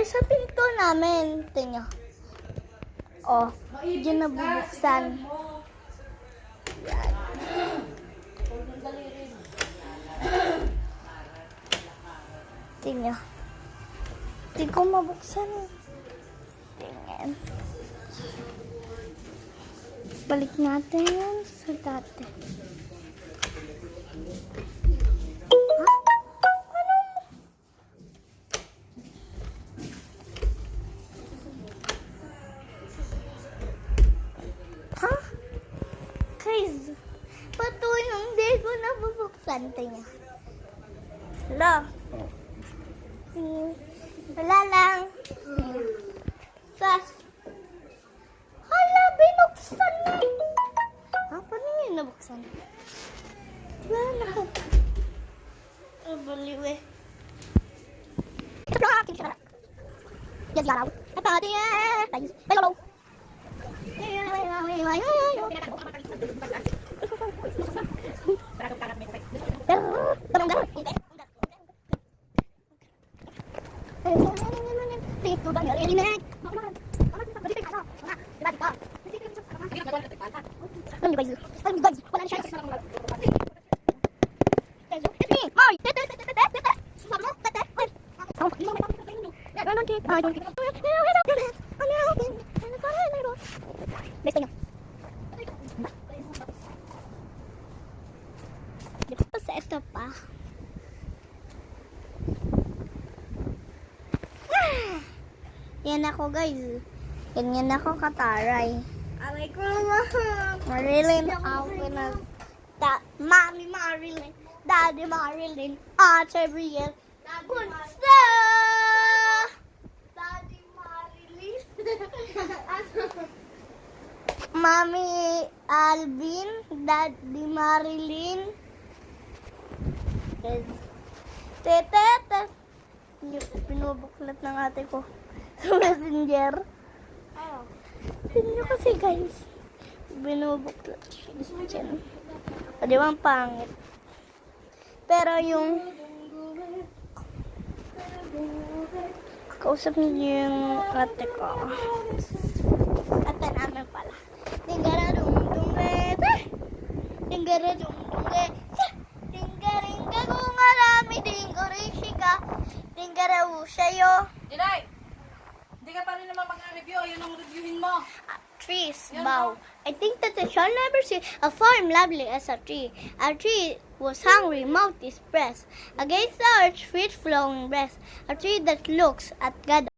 Ay, sa pinto namin. Tingnan. Oh, diyan nabubuksan. Yan. Tingnan. Hindi ko mabuksan. Tingnan. Balik natin yan sa dati. Guys, patuloy hindi ko nabubuksan. Tingnan. Hello. Wala lang. Sas. Hala, binuksan na. Ha? Paano yun nabuksan? Wala na. Baliw eh. Yes, yaraw. At pati eh. Hello. Ito pa. Yan ako guys. Ganyan ako kataray. Aray ko naman. Marilyn ako na. Mommy Marilyn. Daddy Marilyn. Ate Brielle. Bunsta! Daddy Marilyn. Mommy Alvin. Daddy Marilyn. Tete. Pinubuklat ng ate ko sa messenger. Tignan kasi guys. Binubuklat siya. O di ba ang pangit? Pero yung kausap niyo yung ate ko. Ate namin pala. Tinggaradungdungge. Tinggaradungdungge. Tinggaringga kung arami. Tinggarishika. Tinggarawushayo. Diday! Hindi ka pa rin naman mag-review. Yun ang reviewin mo. Trees bow. I think that I shall never see a farm lovely as a tree. A tree was hungry, mouth is pressed against the earth's sweet flowing breast. A tree that looks at God